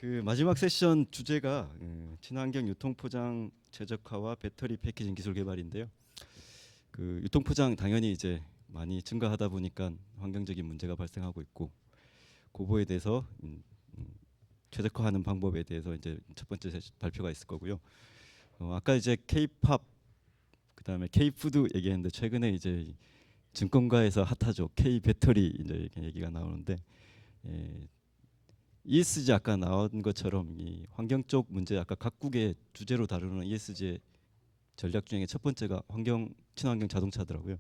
그 마지막 세션 주제가 친환경 유통포장 최적화와 배터리 패키징 기술 개발인데요. 그 유통포장 당연히 이제 많이 증가하다 보니까 환경적인 문제가 발생하고 있고 그거에 대해서 최적화하는 방법에 대해서 이제 첫 번째 발표가 있을 거고요. 아까 이제 K-팝 그다음에 K-푸드 얘기했는데 최근에 이제 증권가에서 핫하죠. K-배터리 이제 이렇게 얘기가 나오는데 ESG 아까 나온 것처럼 이 환경 쪽 문제 아까 각국의 주제로 다루는 ESG 전략 중에 첫 번째가 친환경 자동차더라고요.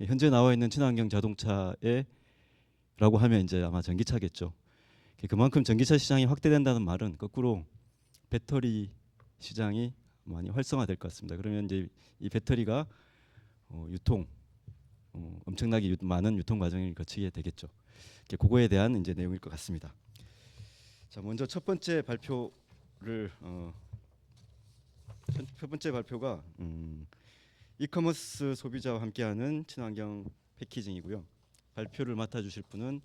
현재 나와 있는 친환경 자동차에라고 하면 이제 아마 전기차겠죠. 그만큼 전기차 시장이 확대된다는 말은 거꾸로 배터리 시장이 많이 활성화될 것 같습니다. 그러면 이제 이 배터리가 엄청나게 많은 유통 과정을 거치게 되겠죠. 그거에 대한 이제 내용일 것 같습니다. 자, 먼저 첫 번째 발표가 이커머스 소비자와 함께하는 친환경 패키징이고요. 발표를 맡아주실 분은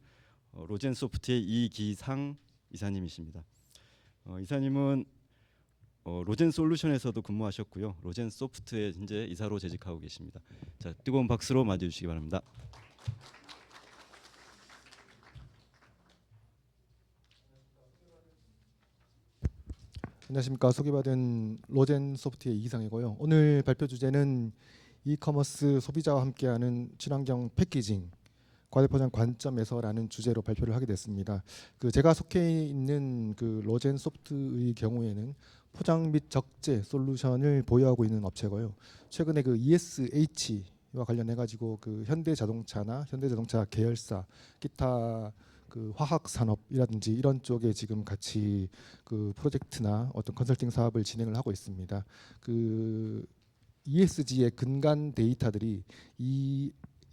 로젠소프트의 이기상 이사님이십니다. 이사님은 로젠솔루션에서도 근무하셨고요. 로젠소프트에 현재 이사로 재직하고 계십니다. 자, 뜨거운 박수로 맞이해주시기 바랍니다. 안녕하십니까. 소개받은 로젠소프트의 이기상이고요. 오늘 발표 주제는 이커머스 소비자와 함께하는 친환경 패키징 과대포장 관점에서라는 주제로 발표를 하게 됐습니다. 제가 속해 있는 로젠소프트의 경우에는 포장 및 적재 솔루션을 보유하고 있는 업체고요. 최근에 ESH와 관련해 가지고 현대자동차나 현대자동차 계열사 기타 화학 산업이라든지 이런 쪽에 지금 같이 프로젝트나 어떤 컨설팅 사업을 진행을 하고 있습니다. ESG의 근간 데이터들이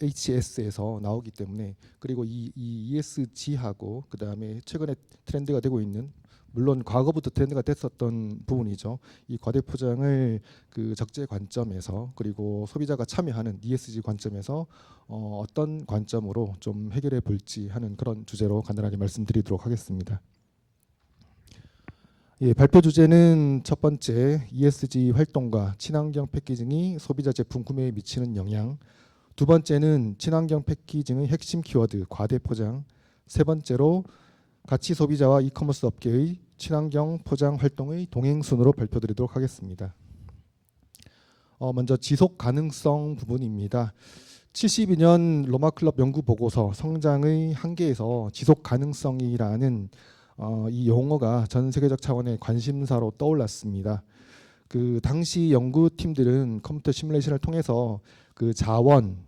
EHS에서 나오기 때문에, 그리고 이 ESG하고 그다음에 최근에 트렌드가 되고 있는, 물론 과거부터 트렌드가 됐었던 부분이죠. 이 과대포장을 적재 관점에서, 그리고 소비자가 참여하는 ESG 관점에서 어떤 관점으로 좀 해결해 볼지 하는 그런 주제로 간단하게 말씀드리도록 하겠습니다. 발표 주제는 첫 번째, ESG 활동과 친환경 패키징이 소비자 제품 구매에 미치는 영향. 두 번째는 친환경 패키징의 핵심 키워드 과대포장. 세 번째로 가치 소비자와 이커머스 업계의 친환경 포장 활동의 동행순으로 발표드리도록 하겠습니다. 먼저 지속 가능성 부분입니다. 72년 로마클럽 연구 보고서 성장의 한계에서 지속 가능성이라는 이 용어가 전 세계적 차원의 관심사로 떠올랐습니다. 당시 연구팀들은 컴퓨터 시뮬레이션을 통해서 자원,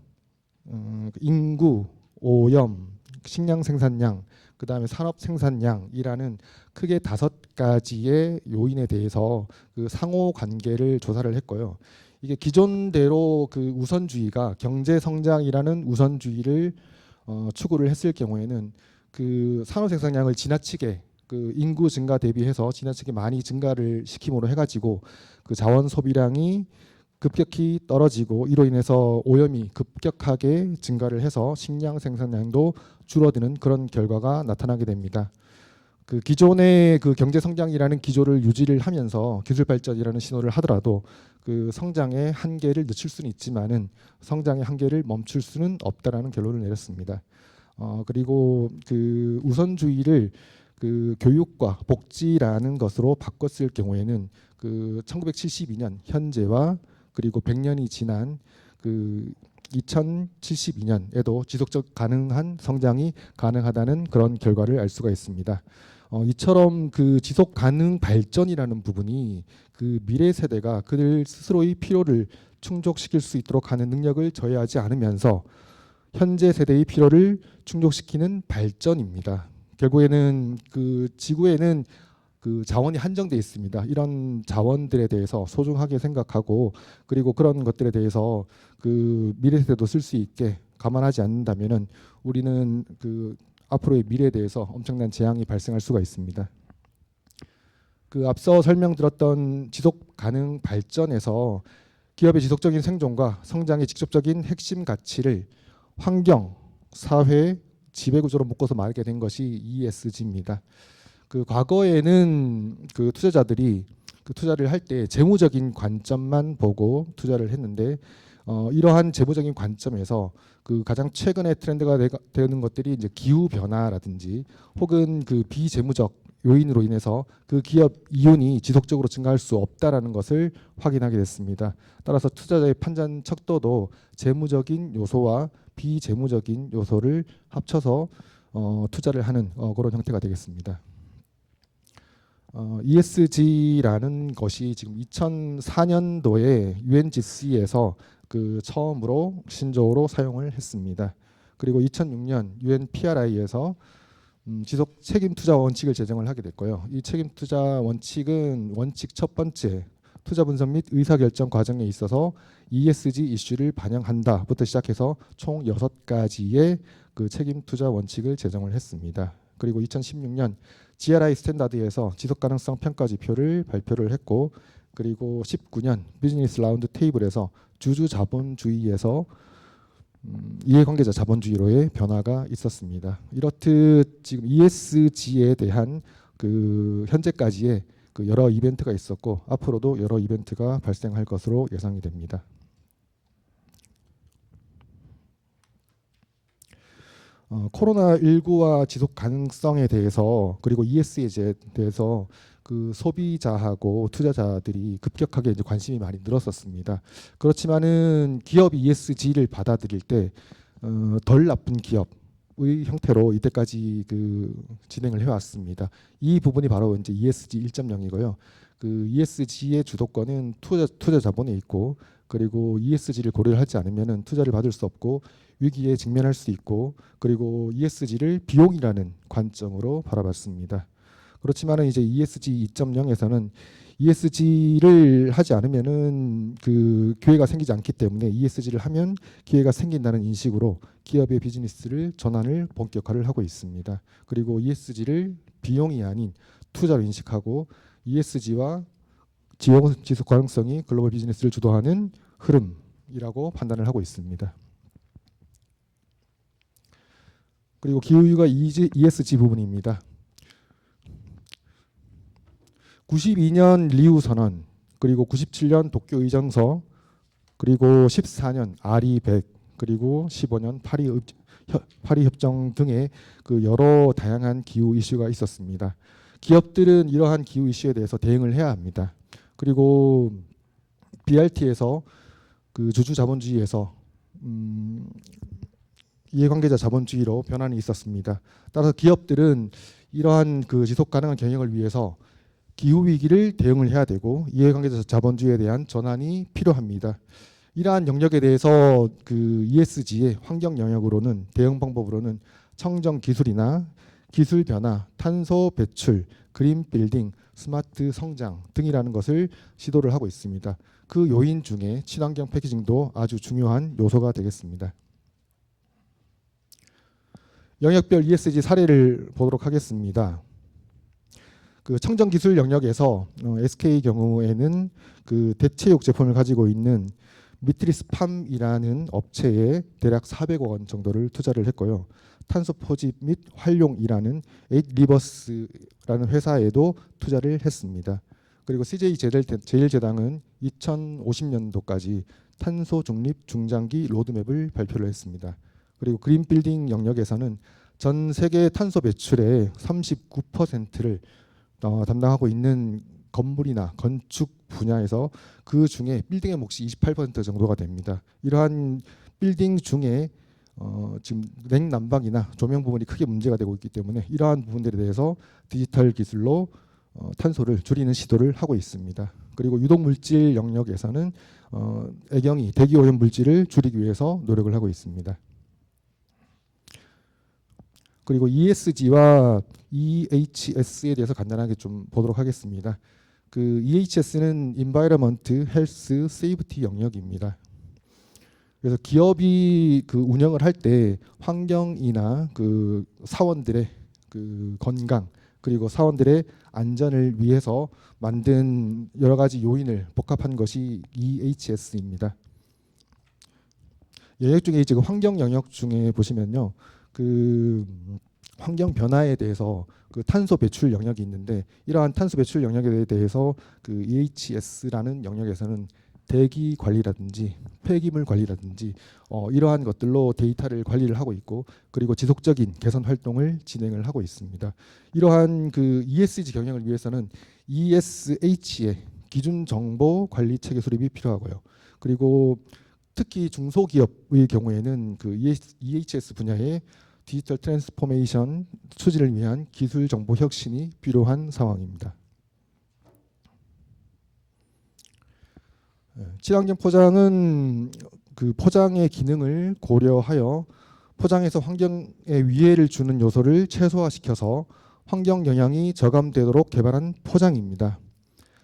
인구, 오염, 식량 생산량, 그 다음에 산업 생산량이라는 크게 5가지의 요인에 대해서 상호 관계를 조사를 했고요. 이게 기존대로 우선주의가 경제 성장이라는 우선주의를 추구를 했을 경우에는 산업 생산량을 지나치게 인구 증가 대비해서 지나치게 많이 증가를 시킴으로 해가지고 자원 소비량이 급격히 떨어지고, 이로 인해서 오염이 급격하게 증가를 해서 식량 생산량도 줄어드는 그런 결과가 나타나게 됩니다. 기존의 경제 성장이라는 기조를 유지를 하면서 기술 발전이라는 신호를 하더라도 성장의 한계를 늦출 수는 있지만은 성장의 한계를 멈출 수는 없다라는 결론을 내렸습니다. 그리고 우선주의를 교육과 복지라는 것으로 바꿨을 경우에는 1972년 현재와 그리고 100년이 지난 2072년에도 지속적 가능한 성장이 가능하다는 그런 결과를 알 수가 있습니다. 이처럼 지속 가능 발전이라는 부분이 미래 세대가 그들 스스로의 필요를 충족시킬 수 있도록 하는 능력을 저해하지 않으면서 현재 세대의 필요를 충족시키는 발전입니다. 결국에는 지구에는 자원이 한정되어 있습니다. 이런 자원들에 대해서 소중하게 생각하고, 그리고 그런 것들에 대해서 미래 세대도 쓸 수 있게 감안하지 않는다면은 우리는 앞으로의 미래에 대해서 엄청난 재앙이 발생할 수가 있습니다. 앞서 설명드렸던 지속 가능 발전에서 기업의 지속적인 생존과 성장의 직접적인 핵심 가치를 환경, 사회, 지배구조로 묶어서 말하게 된 것이 ESG입니다. 그 과거에는 그 투자자들이 그 투자를 할 때 재무적인 관점만 보고 투자를 했는데 이러한 재무적인 관점에서 그 가장 최근의 트렌드가 되는 것들이 이제 기후 변화라든지 혹은 그 비재무적 요인으로 인해서 그 기업 이윤이 지속적으로 증가할 수 없다라는 것을 확인하게 됐습니다. 따라서 투자자의 판단 척도도 재무적인 요소와 비재무적인 요소를 합쳐서 투자를 하는 그런 형태가 되겠습니다. ESG라는 것이 지금 2004년도에 UNGC에서 그 처음으로 신조어로 사용을 했습니다. 그리고 2006년 UNPRI에서 지속 책임 투자 원칙을 제정을 하게 됐고요. 이 책임 투자 원칙은 원칙 첫 번째 투자 분석 및 의사 결정 과정에 있어서 ESG 이슈를 반영한다부터 시작해서 총 6가지의 그 책임 투자 원칙을 제정을 했습니다. 그리고 2016년 GRI 스탠다드에서 지속 가능성 평가 지표를 발표를 했고, 그리고 19년 비즈니스 라운드 테이블에서 주주 자본주의에서 이해관계자 자본주의로의 변화가 있었습니다. 이렇듯 지금 ESG에 대한 그 현재까지의 그 여러 이벤트가 있었고 앞으로도 여러 이벤트가 발생할 것으로 예상이 됩니다. 코로나19와 지속 가능성에 대해서 그리고 ESG에 대해서 그 소비자하고 투자자들이 급격하게 이제 관심이 많이 늘었었습니다. 그렇지만은 기업이 ESG를 받아들일 때 덜 나쁜 기업의 형태로 이때까지 그 진행을 해왔습니다. 이 부분이 바로 이제 ESG 1.0이고요. 그 ESG의 주도권은 투자 자본에 있고, 그리고 ESG를 고려를 하지 않으면은 투자를 받을 수 없고 위기에 직면할 수 있고, 그리고 ESG를 비용이라는 관점으로 바라봤습니다. 그렇지만은 이제 ESG 2.0에서는 ESG를 하지 않으면은 그 기회가 생기지 않기 때문에 ESG를 하면 기회가 생긴다는 인식으로 기업의 비즈니스를 전환을 본격화를 하고 있습니다. 그리고 ESG를 비용이 아닌 투자로 인식하고 ESG와 지속 가능성이 글로벌 비즈니스를 주도하는 흐름이라고 판단을 하고 있습니다. 그리고 기후위기가 ESG 부분입니다. 92년 리우 선언, 그리고 97년 도쿄 의정서, 그리고 14년 아리 100, 그리고 15년 파리 협정 등의 그 여러 다양한 기후 이슈가 있었습니다. 기업들은 이러한 기후 이슈에 대해서 대응을 해야 합니다. 그리고 BRT에서 그 주주 자본주의에서 이해관계자 자본주의로 변환이 있었습니다. 따라서 기업들은 이러한 그 지속 가능한 경영을 위해서 기후 위기를 대응을 해야 되고 이해관계자 자본주의에 대한 전환이 필요합니다. 이러한 영역에 대해서 그 ESG의 환경 영역으로는 대응 방법으로는 청정 기술이나 기술 변화, 탄소 배출, 그린 빌딩, 스마트 성장 등이라는 것을 시도를 하고 있습니다. 그 요인 중에 친환경 패키징도 아주 중요한 요소가 되겠습니다. 영역별 ESG 사례를 보도록 하겠습니다. 그 청정 기술 영역에서 SK 경우에는 그 대체육 제품을 가지고 있는 미트리스팜이라는 업체에 대략 400억 원 정도를 투자를 했고요. 탄소 포집 및 활용이라는 에잇리버스라는 회사에도 투자를 했습니다. 그리고 CJ 제일제당은 2050년도까지 탄소 중립 중장기 로드맵을 발표를 했습니다. 그리고 그린 빌딩 영역에서는 전 세계 탄소 배출의 39%를 담당하고 있는 건물이나 건축 분야에서 그 중에 빌딩의 몫이 28% 정도가 됩니다. 이러한 빌딩 중에 지금 냉난방이나 조명 부분이 크게 문제가 되고 있기 때문에 이러한 부분들에 대해서 디지털 기술로 탄소를 줄이는 시도를 하고 있습니다. 그리고 유독 물질 영역에서는 애경이 대기 오염 물질을 줄이기 위해서 노력을 하고 있습니다. 그리고 ESG와 EHS에 대해서 간단하게 좀 보도록 하겠습니다. 그 EHS는 Environment, Health, Safety 영역입니다. 그래서 기업이 그 운영을 할 때 환경이나 그 사원들의 그 건강 그리고 사원들의 안전을 위해서 만든 여러 가지 요인을 복합한 것이 EHS입니다. 영역 중에 이제 환경 영역 중에 보시면요, 그 환경 변화에 대해서 그 탄소 배출 영역이 있는데, 이러한 탄소 배출 영역에 대해서 그 EHS라는 영역에서는 대기 관리라든지 폐기물 관리라든지 이러한 것들로 데이터를 관리를 하고 있고, 그리고 지속적인 개선 활동을 진행을 하고 있습니다. 이러한 그 ESG 경영을 위해서는 ESH의 기준 정보 관리 체계 수립이 필요하고요. 그리고 특히 중소기업의 경우에는 그 EHS 분야의 디지털 트랜스포메이션 추진을 위한 기술 정보 혁신이 필요한 상황입니다. 친환경 포장은 그 포장의 기능을 고려하여 포장에서 환경에 위해를 주는 요소를 최소화시켜서 환경 영향이 저감되도록 개발한 포장입니다.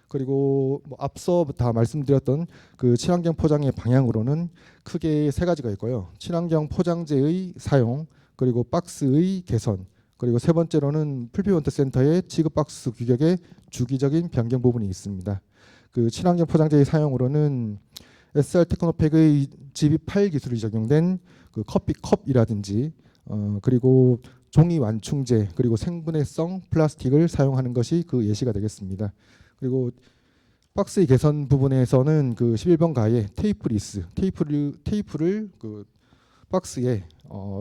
그리고 뭐 앞서 다 말씀드렸던 그 친환경 포장의 방향으로는 크게 세 가지가 있고요. 친환경 포장재의 사용, 그리고 박스의 개선, 그리고 세 번째로는 풀피먼트 센터의 취급 박스 규격의 주기적인 변경 부분이 있습니다. 그 친환경 포장재의 사용으로는 SR 테크노팩의 GB8 기술이 적용된 그 커피컵이라든지 그리고 종이 완충제, 그리고 생분해성 플라스틱을 사용하는 것이 그 예시가 되겠습니다. 그리고 박스의 개선 부분에서는 그 11번 가에 테이프를 그 박스에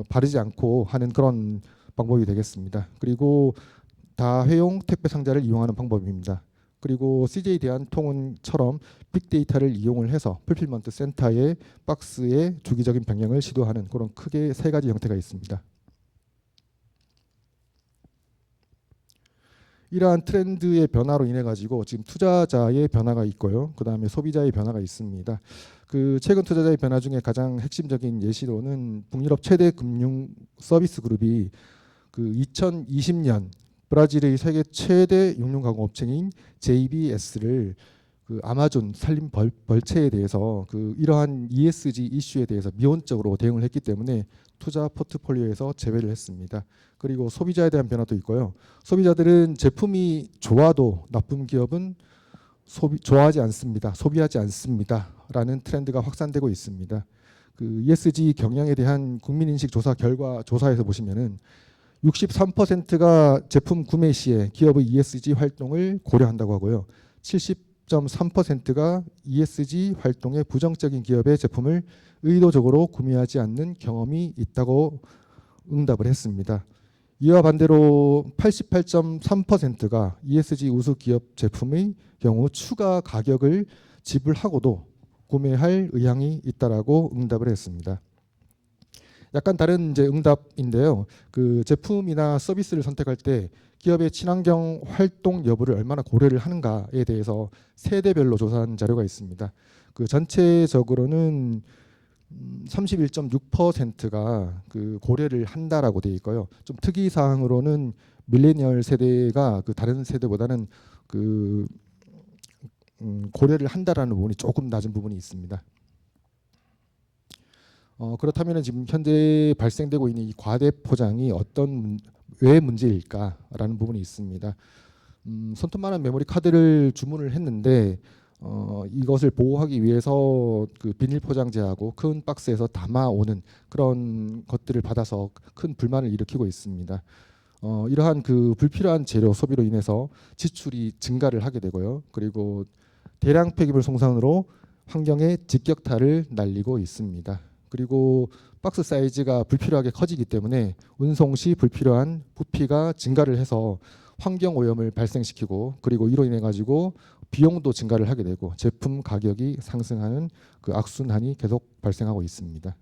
바르지 않고 하는 그런 방법이 되겠습니다. 그리고 다회용 택배 상자를 이용하는 방법입니다. 그리고 CJ 대한통운처럼 빅데이터를 이용을 해서 풀필먼트 센터의 박스의 주기적인 변경을 시도하는 그런 크게 세 가지 형태가 있습니다. 이러한 트렌드의 변화로 인해 가지고 지금 투자자의 변화가 있고요. 그다음에 소비자의 변화가 있습니다. 그 최근 투자자의 변화 중에 가장 핵심적인 예시로는 북유럽 최대 금융 서비스 그룹이 그 2020년 브라질의 세계 최대 육류 가공 업체인 JBS를 그 아마존 산림 벌채에 대해서 그 이러한 ESG 이슈에 대해서 미온적으로 대응을 했기 때문에 투자 포트폴리오에서 제외를 했습니다. 그리고 소비자에 대한 변화도 있고요. 소비자들은 제품이 좋아도 나쁜 기업은 좋아하지 않습니다. 소비하지 않습니다라는 트렌드가 확산되고 있습니다. 그 ESG 경영에 대한 국민인식 조사 결과 조사에서 보시면은 63%가 제품 구매 시에 기업의 ESG 활동을 고려한다고 하고요. 70.3%가 ESG 활동에 부정적인 기업의 제품을 의도적으로 구매하지 않는 경험이 있다고 응답을 했습니다. 이와 반대로 88.3%가 ESG 우수 기업 제품의 경우 추가 가격을 지불하고도 구매할 의향이 있다라고 응답을 했습니다. 약간 다른 이제 응답인데요. 그 제품이나 서비스를 선택할 때 기업의 친환경 활동 여부를 얼마나 고려를 하는가에 대해서 세대별로 조사한 자료가 있습니다. 그 전체적으로는 31.6%가 그 고려를 한다라고 되어 있고요. 좀 특이 사항으로는 밀레니얼 세대가 그 다른 세대보다는 그 고려를 한다라는 부분이 조금 낮은 부분이 있습니다. 그렇다면 지금 현재 발생되고 있는 이 과대 포장이 왜 문제일까라는 부분이 있습니다. 손톱만한 메모리 카드를 주문을 했는데 이것을 보호하기 위해서 그 비닐 포장재하고 큰 박스에서 담아오는 그런 것들을 받아서 큰 불만을 일으키고 있습니다. 이러한 그 불필요한 재료 소비로 인해서 지출이 증가를 하게 되고요. 그리고 대량 폐기물 송산으로 환경에 직격탄을 날리고 있습니다. 그리고 박스 사이즈가 불필요하게 커지기 때문에 운송 시 불필요한 부피가 증가를 해서 환경 오염을 발생시키고, 그리고 이로 인해 가지고 비용도 증가를 하게 되고 제품 가격이 상승하는 그 악순환이 계속 발생하고 있습니다.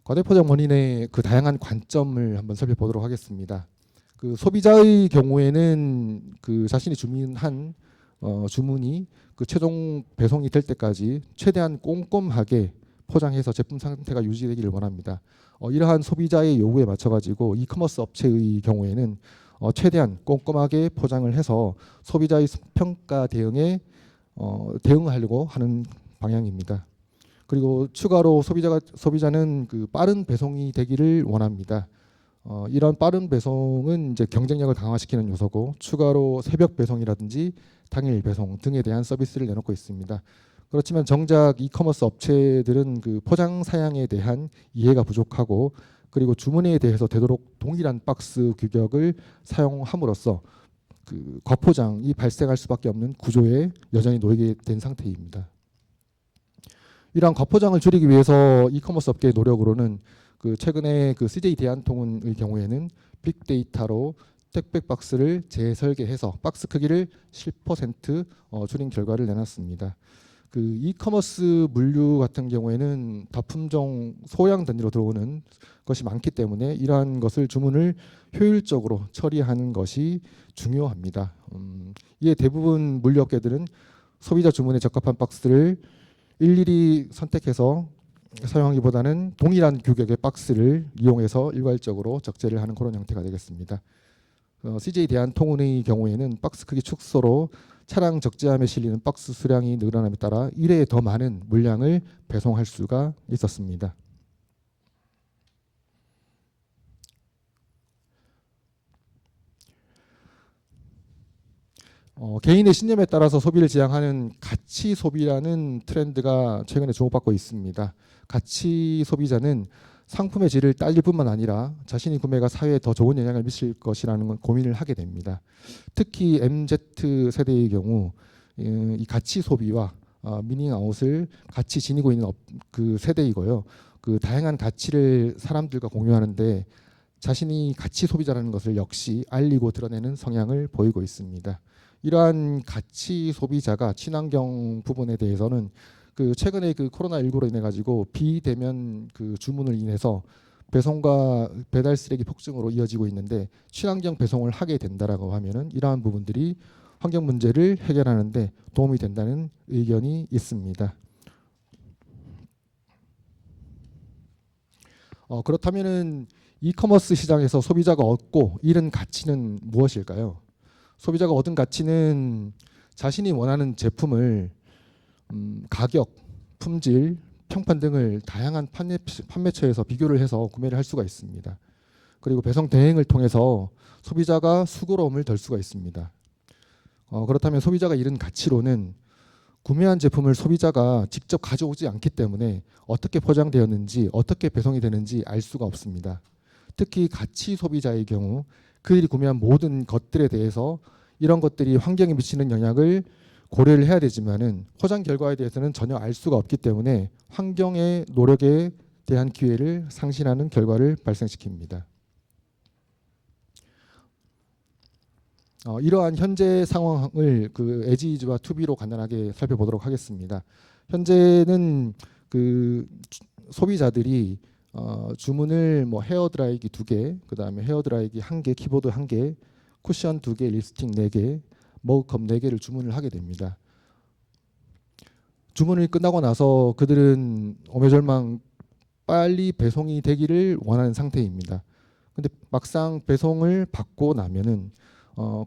과대포장 원인의 그 다양한 관점을 한번 살펴보도록 하겠습니다. 그 소비자의 경우에는 그 자신이 주문한 주문이 그 최종 배송이 될 때까지 최대한 꼼꼼하게 포장해서 제품 상태가 유지되기를 원합니다. 이러한 소비자의 요구에 맞춰 가지고 이커머스 업체의 경우에는 최대한 꼼꼼하게 포장을 해서 소비자의 평가 대응에 대응하려고 하는 방향입니다. 그리고 추가로 소비자는 그 빠른 배송이 되기를 원합니다. 이런 빠른 배송은 이제 경쟁력을 강화시키는 요소고, 추가로 새벽 배송이라든지 당일 배송 등에 대한 서비스를 내놓고 있습니다. 그렇지만 정작 이커머스 업체들은 그 포장 사양에 대한 이해가 부족하고 그리고 주문에 대해서 되도록 동일한 박스 규격을 사용함으로써 그 과포장이 발생할 수밖에 없는 구조에 여전히 놓이게 된 상태입니다. 이러한 과포장을 줄이기 위해서 이커머스 업계의 노력으로는 그 최근에 그 CJ 대한통운의 경우에는 빅데이터로 택배 박스를 재설계해서 박스 크기를 10% 줄인 결과를 내놨습니다. 그 이커머스 물류 같은 경우에는 다품종 소량 단위로 들어오는 것이 많기 때문에 이러한 것을 주문을 효율적으로 처리하는 것이 중요합니다. 이에 대부분 물류업계들은 소비자 주문에 적합한 박스를 일일이 선택해서 사용하기보다는 동일한 규격의 박스를 이용해서 일괄적으로 적재를 하는 그런 형태가 되겠습니다. CJ 대한통운의 경우에는 박스 크기 축소로 차량 적재함에 실리는 박스 수량이 늘어남에 따라 1회에 더 많은 물량을 배송할 수가 있었습니다. 개인의 신념에 따라서 소비를 지향하는 가치 소비라는 트렌드가 최근에 주목받고 있습니다. 가치 소비자는 상품의 질을 따질 뿐만 아니라 자신의 구매가 사회에 더 좋은 영향을 미칠 것이라는 고민을 하게 됩니다. 특히 MZ 세대의 경우 이 가치 소비와 미닝아웃을 같이 지니고 있는 그 세대이고요. 그 다양한 가치를 사람들과 공유하는데 자신이 가치 소비자라는 것을 역시 알리고 드러내는 성향을 보이고 있습니다. 이러한 가치 소비자가 친환경 부분에 대해서는 그 최근에 그 코로나19로 인해 가지고 비대면 그 주문을 인해서 배송과 배달 쓰레기 폭증으로 이어지고 있는데 친환경 배송을 하게 된다라고 하면은 이러한 부분들이 환경 문제를 해결하는데 도움이 된다는 의견이 있습니다. 그렇다면은 이커머스 시장에서 소비자가 얻고 잃은 가치는 무엇일까요? 소비자가 얻은 가치는 자신이 원하는 제품을 가격, 품질, 평판 등을 다양한 판매처에서 비교를 해서 구매를 할 수가 있습니다. 그리고 배송 대행을 통해서 소비자가 수고로움을 덜 수가 있습니다. 그렇다면 소비자가 잃은 가치로는 구매한 제품을 소비자가 직접 가져오지 않기 때문에 어떻게 포장되었는지 어떻게 배송이 되는지 알 수가 없습니다. 특히 가치 소비자의 경우 그들이 구매한 모든 것들에 대해서 이런 것들이 환경에 미치는 영향을 고려를 해야 되지만은 포장 결과에 대해서는 전혀 알 수가 없기 때문에 환경의 노력에 대한 기회를 상실하는 결과를 발생시킵니다. 이러한 현재 상황을 그 에지이즈와 투비로 간단하게 살펴보도록 하겠습니다. 현재는 그 소비자들이 주문을 뭐 헤어 드라이기 2개, 그다음에 헤어 드라이기 1개, 키보드 1개, 쿠션 2개, 립스틱 4개, 머그컵 4개를 주문을 하게 됩니다. 주문이 끝나고 나서 그들은 오매절망 빨리 배송이 되기를 원하는 상태입니다. 근데 막상 배송을 받고 나면은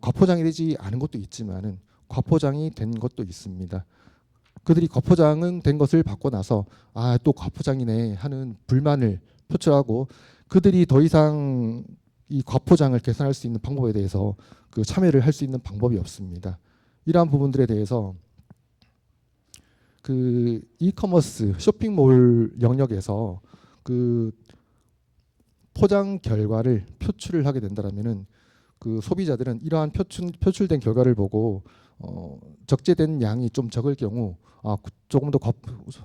과포장이 되지 않은 것도 있지만은 과포장이 된 것도 있습니다. 그들이 과포장은 된 것을 받고 나서 또 과포장이네 하는 불만을 표출하고 그들이 더 이상 이 과포장을 개선할 수 있는 방법에 대해서 그 참여를 할 수 있는 방법이 없습니다. 이러한 부분들에 대해서 그 이커머스 쇼핑몰 영역에서 그 포장 결과를 표출을 하게 된다면은 그 소비자들은 이러한 표출된 결과를 보고 적재된 양이 좀 적을 경우 조금 더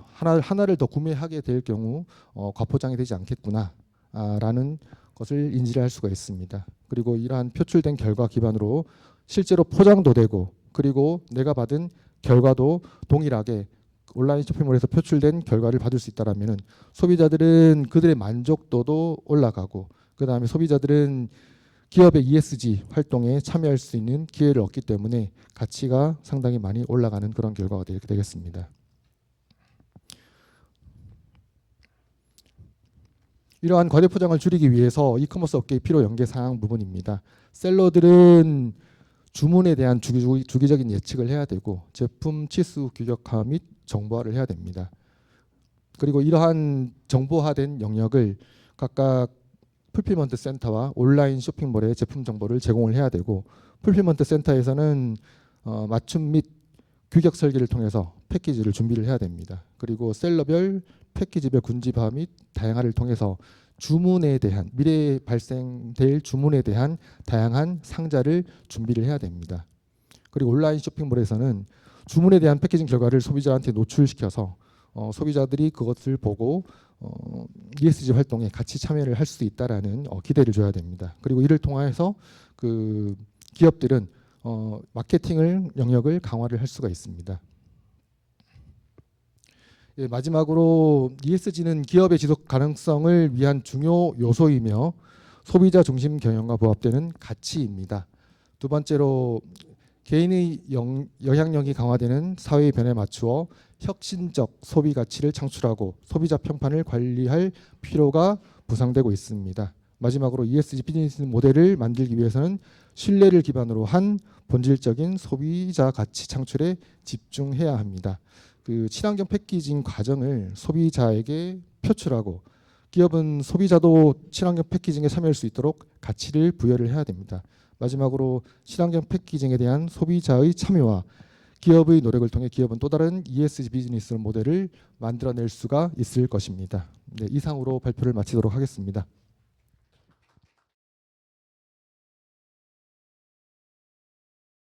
하나를 더 구매하게 될 경우 과포장이 되지 않겠구나라는 것을 인지를 할 수가 있습니다. 그리고 이러한 표출된 결과 기반으로 실제로 포장도 되고 그리고 내가 받은 결과도 동일하게 온라인 쇼핑몰에서 표출된 결과를 받을 수 있다라면은 소비자들은 그들의 만족도도 올라가고 그 다음에 소비자들은 기업의 ESG 활동에 참여할 수 있는 기회를 얻기 때문에 가치가 상당히 많이 올라가는 그런 결과가 되겠습니다. 이러한 과대포장을 줄이기 위해서 이커머스 업계의 필요 연계 사항 부분입니다. 셀러들은 주문에 대한 주기적인 예측을 해야 되고 제품 치수 규격화 및 정보화를 해야 됩니다. 그리고 이러한 정보화된 영역을 각각 풀필먼트 센터와 온라인 쇼핑몰에 제품 정보를 제공을 해야 되고 풀필먼트 센터에서는 맞춤 및 규격 설계를 통해서 패키지를 준비를 해야 됩니다. 그리고 셀러별, 패키지별 군집화 및 다양화를 통해서 주문에 대한 미래에 발생될 주문에 대한 다양한 상자를 준비를 해야 됩니다. 그리고 온라인 쇼핑몰에서는 주문에 대한 패키징 결과를 소비자한테 노출시켜서 소비자들이 그것을 보고 ESG 활동에 같이 참여를 할 수 있다라는 기대를 줘야 됩니다. 그리고 이를 통해서 그 기업들은 마케팅을 영역을 강화를 할 수가 있습니다. 예, 마지막으로 ESG는 기업의 지속 가능성을 위한 중요 요소이며 소비자 중심 경영과 부합되는 가치입니다. 두 번째로 개인의 영향력이 강화되는 사회의 변화에 맞추어 혁신적 소비 가치를 창출하고 소비자 평판을 관리할 필요가 부상되고 있습니다. 마지막으로 ESG 비즈니스 모델을 만들기 위해서는 신뢰를 기반으로 한 본질적인 소비자 가치 창출에 집중해야 합니다. 그 친환경 패키징 과정을 소비자에게 표출하고 기업은 소비자도 친환경 패키징에 참여할 수 있도록 가치를 부여를 해야 됩니다. 마지막으로 친환경 패키징에 대한 소비자의 참여와 기업의 노력을 통해 기업은 또 다른 ESG 비즈니스 모델을 만들어낼 수가 있을 것입니다. 네, 이상으로 발표를 마치도록 하겠습니다.